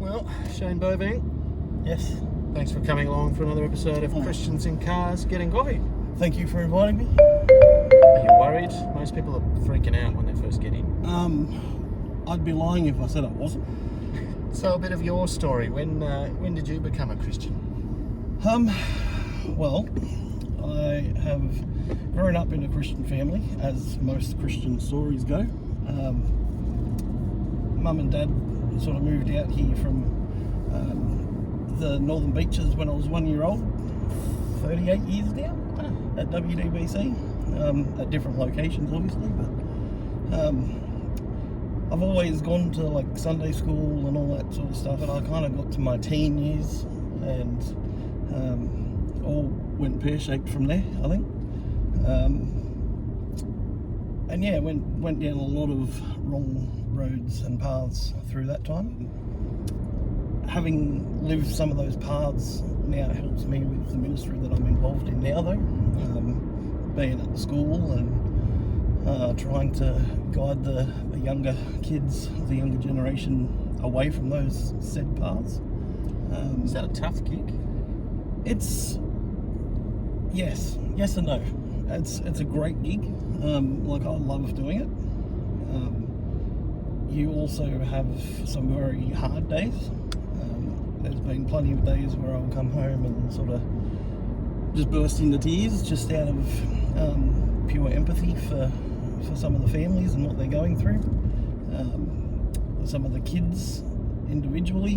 Well, Shane Boving, Yes. thanks for coming along for another episode of Christians in Cars Getting Coffee. Thank you for inviting me. Are you worried? Most people are freaking out when they first get in. I'd be lying if I said I wasn't. So a bit of your story. When did you become a Christian? Well, I have grown up in a Christian family, as most Christian stories go. Mum and Dad sort of moved out here from the Northern Beaches when I was 1 year old, 38 years now, at WDBC, at different locations obviously, but I've always gone to like Sunday school and all that sort of stuff, and I kind of got to my teen years and all went pear-shaped from there, I think. And yeah, went down a lot of wrong roads and paths through that time. Having lived some of those paths now helps me with the ministry that I'm involved in now, though. Being at the school and trying to guide the younger kids, the younger generation, away from those said paths. Is that a tough gig? It's yes and no. It's a great gig. Like, I love doing it. You also have some very hard days. There's been plenty of days where I'll come home and sort of just burst into tears, just out of pure empathy for some of the families and what they're going through. Some of the kids individually.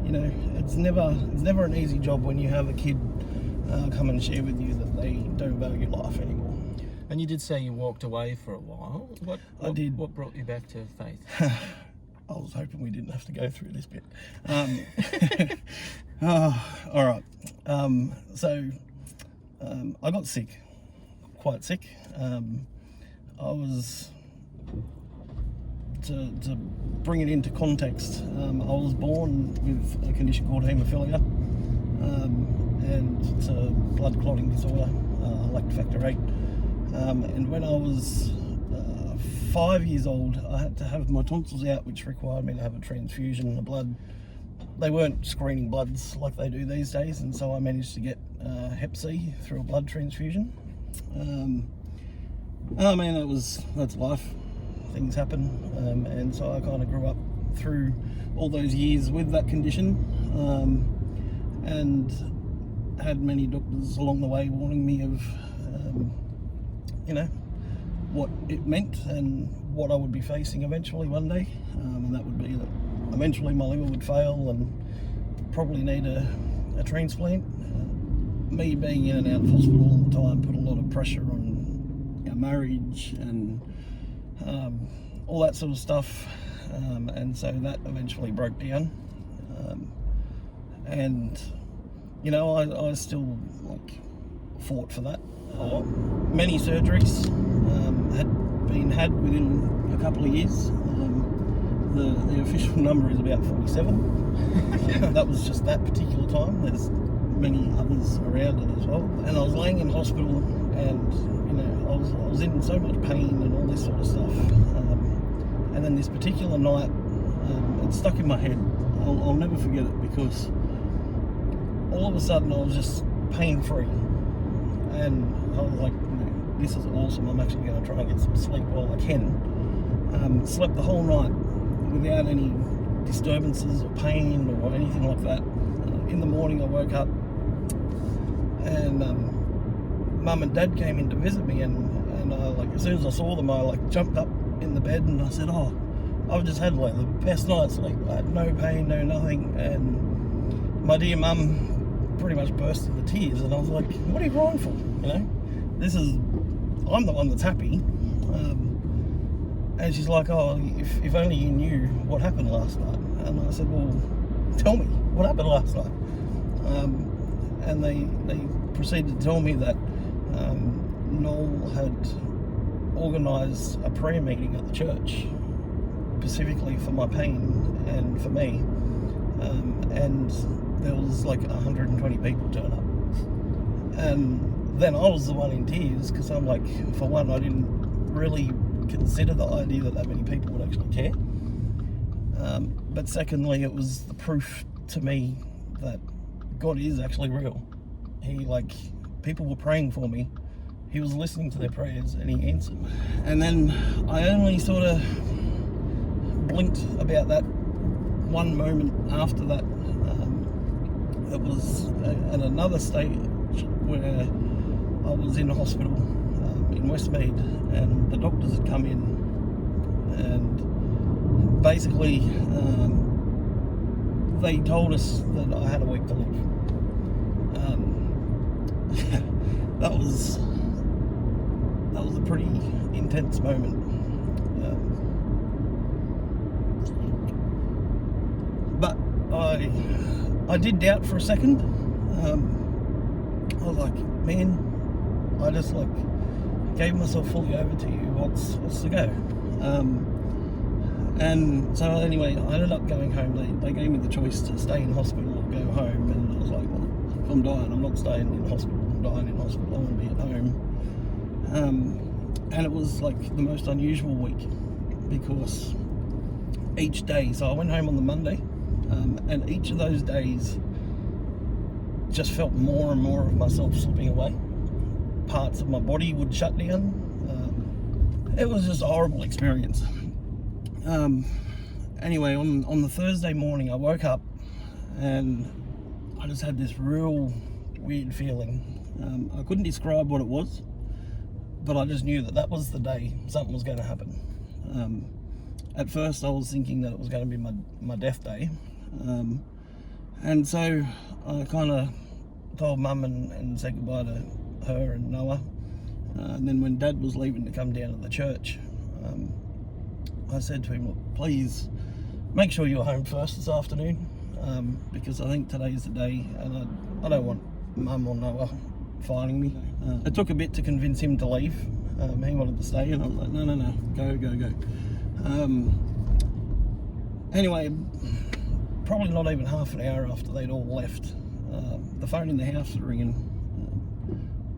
You know, it's never an easy job when you have a kid come and share with you that they don't value life anymore. And you did say you walked away for a while. I did. What brought you back to faith? I was hoping we didn't have to go through this bit. All right. So I got sick, quite sick. I was, to bring it into context, I was born with a condition called haemophilia, and it's a blood clotting disorder, lactic factor 8. And when I was 5 years old, I had to have my tonsils out, which required me to have a transfusion of blood. They weren't screening bloods like they do these days, and so I managed to get Hep C through a blood transfusion. Oh man, that's life. Things happen, and so I kind of grew up through all those years with that condition, and had many doctors along the way warning me of, you know, what it meant and what I would be facing eventually one day, and that would be that eventually my liver would fail and probably need a transplant. Me being in and out of hospital all the time put a lot of pressure on our marriage and all that sort of stuff, and so that eventually broke down, and you know, I still like fought for that. Many surgeries had been had within a couple of years. The official number is about 47. That was just that particular time. There's many others around it as well. And I was laying in hospital, and you know, I was in so much pain and all this sort of stuff. And then this particular night, it stuck in my head. I'll never forget it, because all of a sudden I was just pain-free. And I was like, you know, this is awesome. I'm actually going to try and get some sleep while I can. Slept the whole night without any disturbances or pain or anything like that. In the morning I woke up, and Mum and Dad came in to visit me, and I, like, as soon as I saw them, I like jumped up in the bed and I said, oh, I've just had like the best night's sleep. I had no pain, no nothing, and my dear mum pretty much burst into tears, and I was like, what are you crying for? You know, I'm the one that's happy. And she's like, oh, if only you knew what happened last night. And I said, well, tell me, what happened last night? And they proceeded to tell me that Noel had organised a prayer meeting at the church, specifically for my pain and for me. And there was like 120 people turn up. And then I was the one in tears, because I'm like, for one, I didn't really consider the idea that many people would actually care. But secondly, it was the proof to me that God is actually real. People were praying for me. He was listening to their prayers and he answered. And then I only sort of blinked about that one moment after that. It was at another stage where I was in a hospital in Westmead, and the doctors had come in and basically they told us that I had a week to live. That was a pretty intense moment. But I did doubt for a second. I was like, man, I just gave myself fully over to you. What's the go? And so anyway, I ended up going home. They gave me the choice to stay in hospital or go home, and I was like, well, if I'm dying, I'm not staying in hospital. I'm dying in hospital. I want to be at home. And it was the most unusual week because each day, so I went home on the Monday, and each of those days just felt more and more of myself slipping away. Parts of my body would shut down. It was just a horrible experience. Anyway, on the Thursday morning, I woke up and I just had this real weird feeling. I couldn't describe what it was, but I just knew that was the day something was going to happen. At first, I was thinking that it was going to be my death day. And so I kind of told Mum and said goodbye to her and Noah. And then when Dad was leaving to come down to the church, I said to him, look, please make sure you're home first this afternoon, because I think today's the day, and I don't want Mum or Noah finding me. It took a bit to convince him to leave. He wanted to stay, and I was like, no, go. Anyway, probably not even half an hour after they'd all left, the phone in the house was ringing.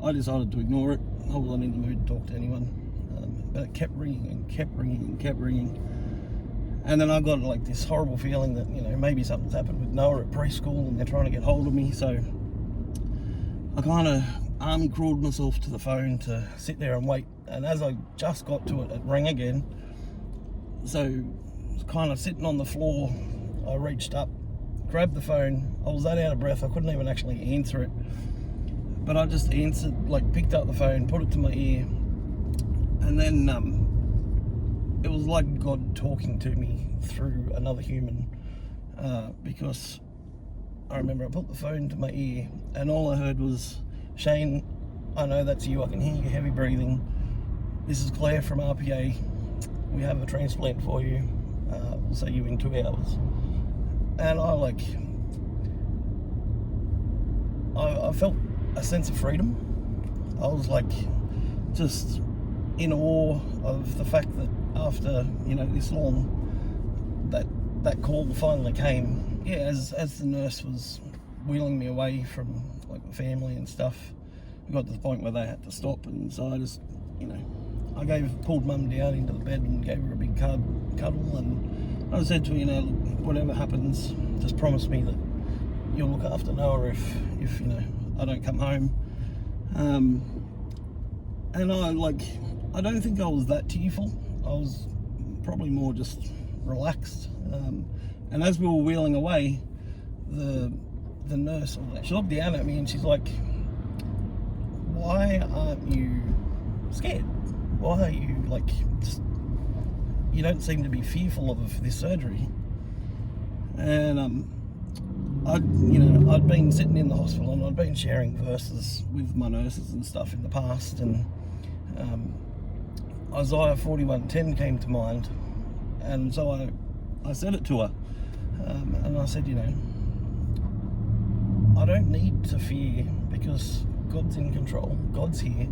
I decided to ignore it. I wasn't in the mood to talk to anyone, but it kept ringing and kept ringing and kept ringing. And then I got this horrible feeling that maybe something's happened with Noah at preschool and they're trying to get hold of me. So I kind of army crawled myself to the phone to sit there and wait. And as I just got to it, it rang again. So kind of sitting on the floor, I reached up, grabbed the phone. I was that out of breath I couldn't even actually answer it, but I just answered, picked up the phone, put it to my ear, and then it was like God talking to me through another human, because I remember I put the phone to my ear and all I heard was, Shane, I know that's you, I can hear you heavy breathing. This is Claire from RPA. We have a transplant for you. We'll see you in 2 hours. And I felt a sense of freedom. I was just in awe of the fact that after this long, that call finally came. Yeah, as the nurse was wheeling me away from the family and stuff, we got to the point where they had to stop, and so I just I pulled Mum down into the bed and gave her a big cuddle, and I said to her, look, whatever happens, just promise me that you'll look after Noah if I don't come home. And I don't think I was that tearful. I was probably more just relaxed. And as we were wheeling away, the nurse, she looked down at me and she's like, why aren't you scared? Why are you you don't seem to be fearful of this surgery? And I'd been sitting in the hospital and I'd been sharing verses with my nurses and stuff in the past, and Isaiah 41:10 came to mind, and so I said it to her, and I said, I don't need to fear because God's in control, God's here,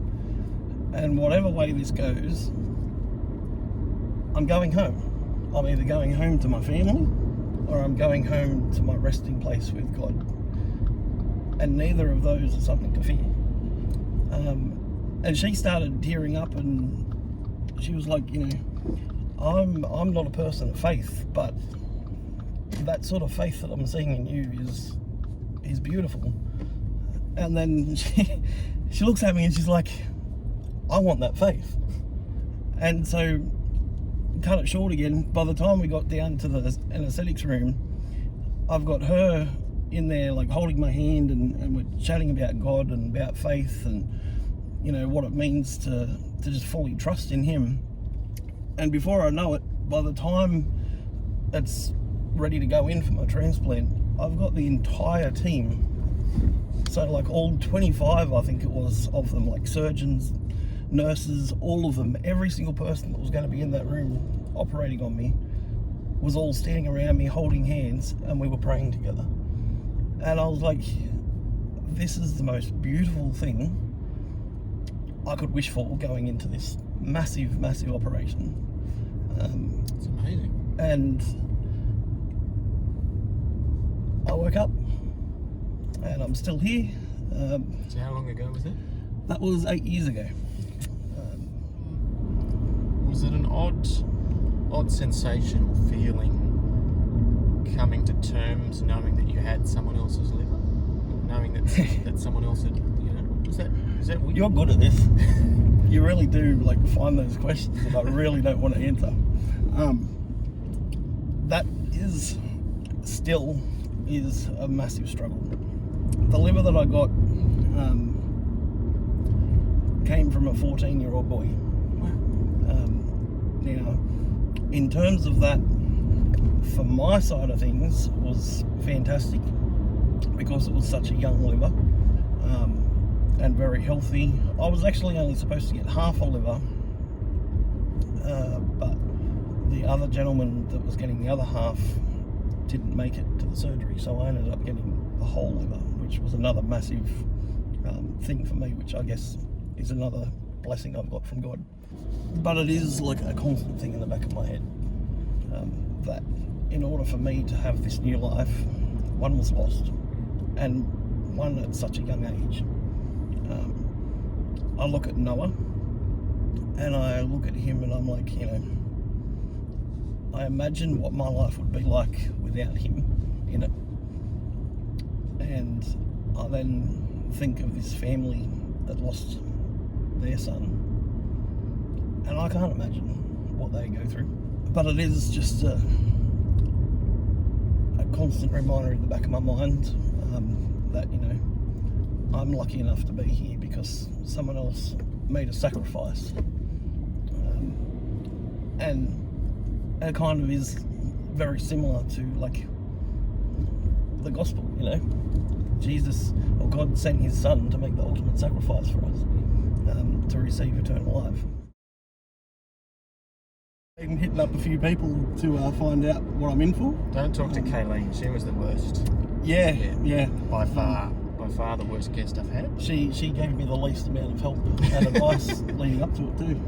and whatever way this goes, I'm going home. I'm either going home to my family or I'm going home to my resting place with God. And neither of those are something to fear. And she started tearing up and she was like, I'm not a person of faith, but that sort of faith that I'm seeing in you is beautiful. And then she looks at me and she's like, I want that faith. And so, cut it short again, by the time we got down to the anaesthetics room, I've got her in there like holding my hand, and we're chatting about God and about faith and, you know, what it means to just fully trust in him. And before I know it, by the time it's ready to go in for my transplant, I've got the entire team. So like all 25, I think it was, of them, like surgeons, nurses, all of them, every single person that was going to be in that room operating on me was all standing around me holding hands, and we were praying together. And I was like, this is the most beautiful thing I could wish for going into this massive operation. It's amazing. And I woke up and I'm still here. So how long ago was that? That was 8 years ago. Was it an odd sensation or feeling coming to terms knowing that you had someone else's liver? Knowing that someone else had, you know, is that weird? You're good at this. You really do like find those questions that I really don't want to answer. That still is a massive struggle. The liver that I got came from a 14-year-old boy. Now, in terms of that, for my side of things, was fantastic because it was such a young liver and very healthy. I was actually only supposed to get half a liver, but the other gentleman that was getting the other half didn't make it to the surgery, so I ended up getting the whole liver, which was another massive thing for me, which I guess is another blessing I've got from God. But it is like a constant thing in the back of my head that in order for me to have this new life, one was lost, and one at such a young age. I look at Noah and I look at him and I'm like, you know, I imagine what my life would be like without him in it. And I then think of this family that lost their son, and I can't imagine what they go through. But it is just a constant reminder in the back of my mind that, you know, I'm lucky enough to be here because someone else made a sacrifice. And it kind of is very similar to like the gospel, you know. Jesus, or God, sent his son to make the ultimate sacrifice for us, to receive eternal life. I'm hitting up a few people to find out what I'm in for. Don't talk to Kayleen, she was the worst. Yeah. By far the worst guest I've had. She gave me the least amount of help and advice leading up to it too.